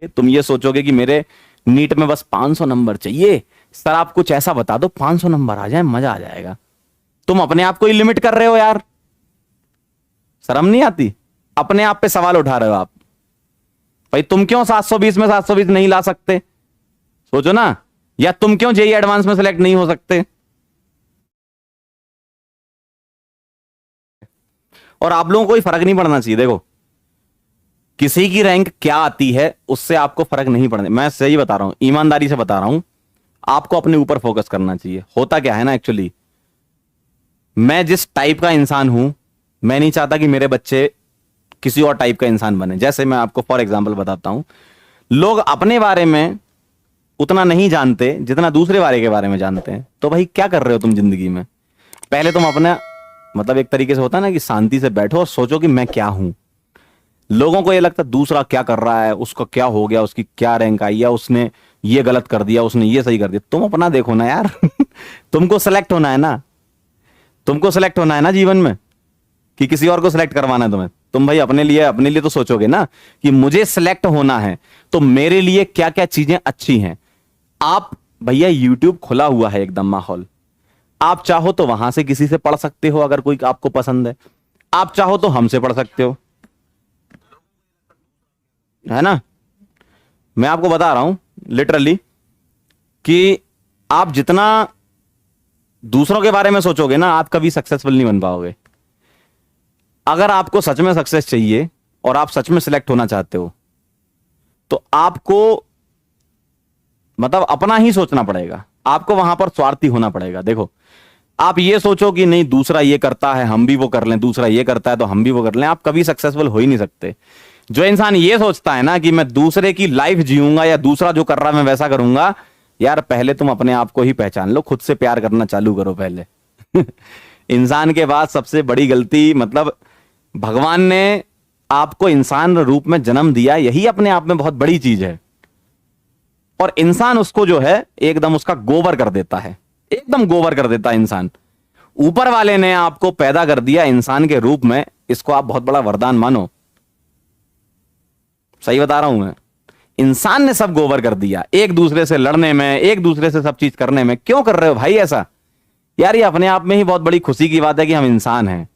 तुम ये सोचोगे कि मेरे नीट में बस 500 नंबर चाहिए, सर आप कुछ ऐसा बता दो 500 नंबर आ जाए, मजा आ जाएगा। तुम अपने आप को ही लिमिट कर रहे हो यार, शर्म नहीं आती? अपने आप पे सवाल उठा रहे हो आप। भाई तुम क्यों 720 में 720 नहीं ला सकते, सोचो ना। या तुम क्यों जेई एडवांस में सिलेक्ट नहीं हो सकते? और आप लोगों को कोई फर्क नहीं पड़ना चाहिए। देखो, किसी की रैंक क्या आती है उससे आपको फर्क नहीं पड़ना। मैं सही बता रहा हूं, ईमानदारी से बता रहा हूं, आपको अपने ऊपर फोकस करना चाहिए। होता क्या है ना, एक्चुअली मैं जिस टाइप का इंसान हूं, मैं नहीं चाहता कि मेरे बच्चे किसी और टाइप का इंसान बने। जैसे मैं आपको फॉर एग्जांपल बताता हूं, लोग अपने बारे में उतना नहीं जानते जितना दूसरे वाले के बारे में जानते हैं। तो भाई क्या कर रहे हो तुम जिंदगी में? पहले तुम अपना मतलब एक तरीके से होता है ना कि शांति से बैठो और सोचो कि मैं क्या हूं। लोगों को ये लगता है दूसरा क्या कर रहा है, उसका क्या हो गया, उसकी क्या रैंक आई, या उसने ये गलत कर दिया, उसने ये सही कर दिया। तुम अपना देखो ना यार। तुमको सेलेक्ट होना है ना, तुमको सेलेक्ट होना है ना जीवन में, कि किसी और को सिलेक्ट करवाना है तुम्हें? तुम भाई अपने लिए तो सोचोगे ना कि मुझे सिलेक्ट होना है तो मेरे लिए क्या क्या चीजें अच्छी हैं। आप भैया यूट्यूब खुला हुआ है एकदम माहौल, आप चाहो तो वहां से किसी से पढ़ सकते हो अगर कोई आपको पसंद है, आप चाहो तो हमसे पढ़ सकते हो, है ना। मैं आपको बता रहा हूं लिटरली कि आप जितना दूसरों के बारे में सोचोगे ना, आप कभी सक्सेसफुल नहीं बन पाओगे। अगर आपको सच में सक्सेस चाहिए और आप सच में सिलेक्ट होना चाहते हो तो आपको मतलब अपना ही सोचना पड़ेगा, आपको वहां पर स्वार्थी होना पड़ेगा। देखो, आप ये सोचो कि नहीं दूसरा ये करता है हम भी वो कर लें, दूसरा ये करता है तो हम भी वो कर लें, आप कभी सक्सेसफुल हो ही नहीं सकते। जो इंसान ये सोचता है ना कि मैं दूसरे की लाइफ जीऊंगा या दूसरा जो कर रहा है मैं वैसा करूंगा, यार पहले तुम अपने आप को ही पहचान लो, खुद से प्यार करना चालू करो पहले। इंसान के बाद सबसे बड़ी गलती मतलब भगवान ने आपको इंसान रूप में जन्म दिया, यही अपने आप में बहुत बड़ी चीज है। और इंसान उसको जो है एकदम उसका गोबर कर देता है, एकदम गोबर कर देता है इंसान। ऊपर वाले ने आपको पैदा कर दिया इंसान के रूप में, इसको आप बहुत बड़ा वरदान मानो। सही बता रहा हूं मैं, इंसान ने सब गोबर कर दिया, एक दूसरे से लड़ने में, एक दूसरे से सब चीज करने में। क्यों कर रहे हो भाई ऐसा? यार ये अपने आप में ही बहुत बड़ी खुशी की बात है कि हम इंसान हैं।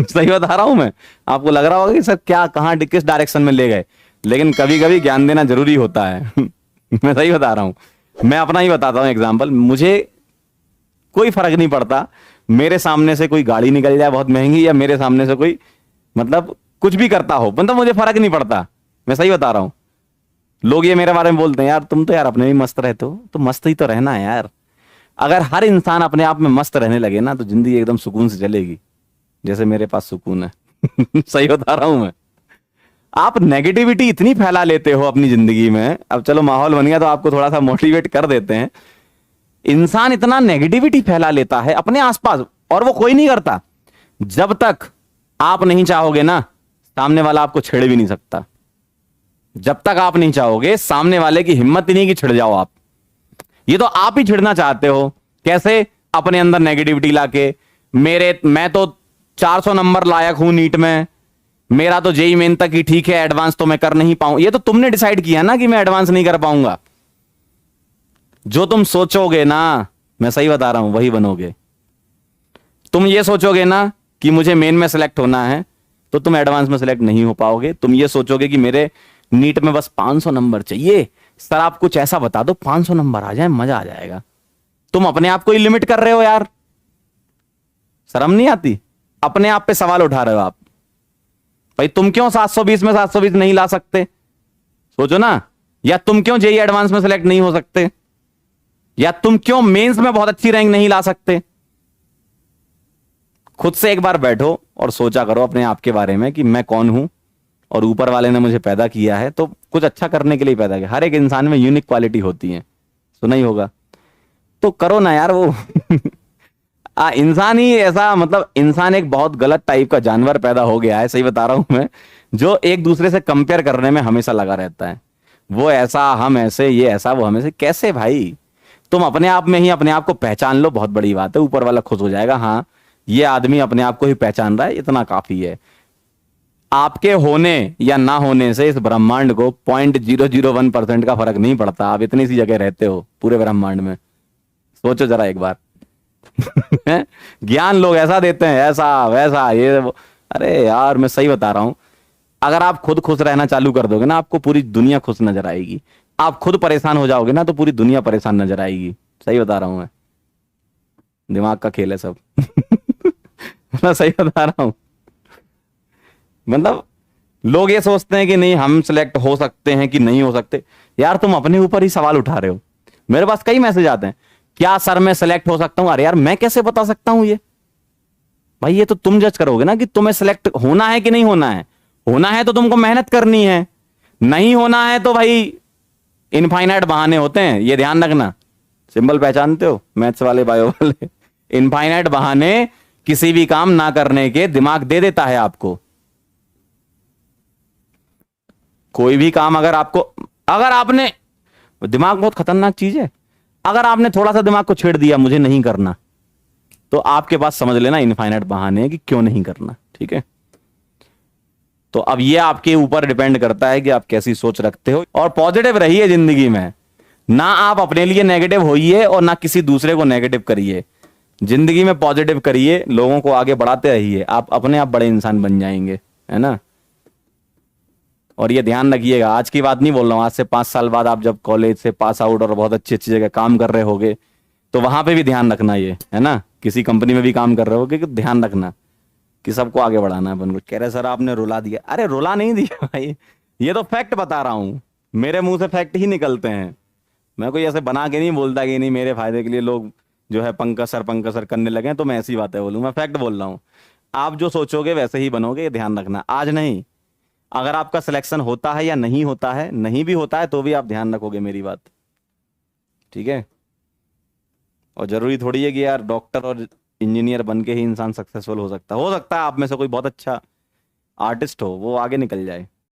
सही बता रहा हूं मैं, आपको लग रहा होगा कि सर क्या कहां किस डायरेक्शन में ले गए, लेकिन कभी कभी ज्ञान देना जरूरी होता है। मैं सही बता रहा हूं, मैं अपना ही बताता हूं एग्जाम्पल। मुझे कोई फर्क नहीं पड़ता मेरे सामने से कोई गाड़ी निकल जाए बहुत महंगी, या मेरे सामने से कोई मतलब कुछ भी करता हो, मतलब मुझे फर्क नहीं पड़ता। मैं सही बता रहा हूं। लोग ये मेरे बारे में बोलते हैं यार तुम तो यार अपने भी मस्त रहते हो, तो मस्त ही तो रहना है यार। अगर हर इंसान अपने आप में मस्त रहने लगे ना तो जिंदगी एकदम सुकून से चलेगी, जैसे मेरे पास सुकून है। सही बता रहा हूं मैं। आप नेगेटिविटी इतनी फैला लेते हो अपनी जिंदगी में, अब चलो माहौल बन गया तो आपको थोड़ा सा मोटिवेट कर देते हैं। इंसान इतना नेगेटिविटी फैला लेता है अपने आसपास, और वो कोई नहीं करता। जब तक आप नहीं चाहोगे ना, सामने वाला आपको छेड़ भी नहीं सकता। जब तक आप नहीं चाहोगे, सामने वाले की हिम्मत ही नहीं कि छिड़ जाओ आप। ये तो आप ही छिड़ना चाहते हो। कैसे? अपने अंदर नेगेटिविटी लाके, मैं तो 400 नंबर लायक हूं नीट में, मेरा तो जेई मेन तक ही ठीक है, एडवांस तो मैं कर नहीं पाऊं। ये तो तुमने डिसाइड किया ना कि मैं एडवांस नहीं कर पाऊंगा। जो तुम सोचोगे ना, मैं सही बता रहा हूं, वही बनोगे। तुम ये सोचोगे ना कि मुझे मेन में सिलेक्ट होना है तो तुम एडवांस में सिलेक्ट नहीं हो पाओगे। तुम ये सोचोगे कि मेरे नीट में बस 500 नंबर चाहिए, सर आप कुछ ऐसा बता दो 500 नंबर आ जाए, मजा आ जाएगा। तुम अपने आप को ही लिमिट कर रहे हो यार, शर्म नहीं आती? अपने आप पे सवाल उठा रहे हो आप। भाई तुम क्यों 720 में 720 नहीं ला सकते, सोचो ना। या तुम क्यों जेई एडवांस में सिलेक्ट नहीं हो सकते, या तुम क्यों मेंस में बहुत अच्छी रैंक नहीं ला सकते? खुद से एक बार बैठो और सोचा करो अपने आप के बारे में कि मैं कौन हूं, और ऊपर वाले ने मुझे पैदा किया है तो कुछ अच्छा करने के लिए पैदा किया। हर एक इंसान में यूनिक क्वालिटी होती है, सुना ही होगा। तो करो ना यार वो। इंसान ही ऐसा, मतलब इंसान एक बहुत गलत टाइप का जानवर पैदा हो गया है, सही बता रहा हूं मैं, जो एक दूसरे से कंपेयर करने में हमेशा लगा रहता है। वो ऐसा, हम ऐसे, ये ऐसा, वो हम ऐसे। कैसे भाई? तुम अपने आप में ही अपने आप को पहचान लो, बहुत बड़ी बात है। ऊपर वाला खुश हो जाएगा, हाँ ये आदमी अपने आप को ही पहचान रहा है, इतना काफी है। आपके होने या ना होने से इस ब्रह्मांड को 0.001% का फर्क नहीं पड़ता। आप इतनी सी जगह रहते हो पूरे ब्रह्मांड में, सोचो जरा एक बार। ज्ञान लोग ऐसा देते हैं, ऐसा वैसा ये वो। अरे यार मैं सही बता रहा हूं, अगर आप खुद खुश रहना चालू कर दोगे ना, आपको पूरी दुनिया खुश नजर आएगी। आप खुद परेशान हो जाओगे ना, तो पूरी दुनिया परेशान नजर आएगी। सही बता रहा हूं मैं, दिमाग का खेल है सब। मैं सही बता रहा हूं। मतलब लोग ये सोचते हैं कि नहीं हम सिलेक्ट हो सकते हैं कि नहीं हो सकते। यार तुम अपने ऊपर ही सवाल उठा रहे हो। मेरे पास कई मैसेज आते हैं, क्या सर मैं सिलेक्ट हो सकता हूं? अरे यार मैं कैसे बता सकता हूं ये? भाई ये तो तुम जज करोगे ना कि तुम्हें सिलेक्ट होना है कि नहीं होना है। होना है तो तुमको मेहनत करनी है, नहीं होना है तो भाई इनफाइनाइट बहाने होते हैं, ये ध्यान रखना। सिंबल पहचानते हो मैथ्स वाले बायो वाले? इनफाइनाइट बहाने किसी भी काम ना करने के दिमाग दे देता है आपको। कोई भी काम अगर आपको, अगर आपने, दिमाग बहुत खतरनाक चीज है। अगर आपने थोड़ा सा दिमाग को छेड़ दिया मुझे नहीं करना, तो आपके पास समझ लेना इनफाइनाइट बहाने हैं कि क्यों नहीं करना। ठीक है, तो अब ये आपके ऊपर डिपेंड करता है कि आप कैसी सोच रखते हो। और पॉजिटिव रहिए जिंदगी में, ना आप अपने लिए नेगेटिव होइए और ना किसी दूसरे को नेगेटिव करिए। जिंदगी में पॉजिटिव करिए, लोगों को आगे बढ़ाते रहिए, आप अपने आप बड़े इंसान बन जाएंगे, है ना। और ये ध्यान रखिएगा, आज की बात नहीं बोल रहा हूं, आज से 5 साल बाद आप जब कॉलेज से पास आउट और बहुत अच्छी अच्छी जगह काम कर रहे होगे, तो वहां पे भी ध्यान रखना, ये है ना, किसी कंपनी में भी काम कर रहे होगे, कि ध्यान रखना कि सबको आगे बढ़ाना है अपन को। कह रहे सर आपने रुला दिया। अरे रुला नहीं दिया भाई, ये तो फैक्ट बता रहा हूं, मेरे मुंह से फैक्ट ही निकलते हैं। मैं कोई ऐसे बना के नहीं बोलता कि नहीं मेरे फायदे के लिए लोग जो है पंकज सर करने लगे तो मैं ऐसी बातें बोलूं। मैं फैक्ट बोल रहा हूं, आप जो सोचोगे वैसे ही बनोगे, ये ध्यान रखना। आज नहीं, अगर आपका सिलेक्शन होता है या नहीं होता है, नहीं भी होता है तो भी आप ध्यान रखोगे मेरी बात। ठीक है, और जरूरी थोड़ी है कि यार डॉक्टर और इंजीनियर बन के ही इंसान सक्सेसफुल हो सकता है। हो सकता है आप में से कोई बहुत अच्छा आर्टिस्ट हो, वो आगे निकल जाए।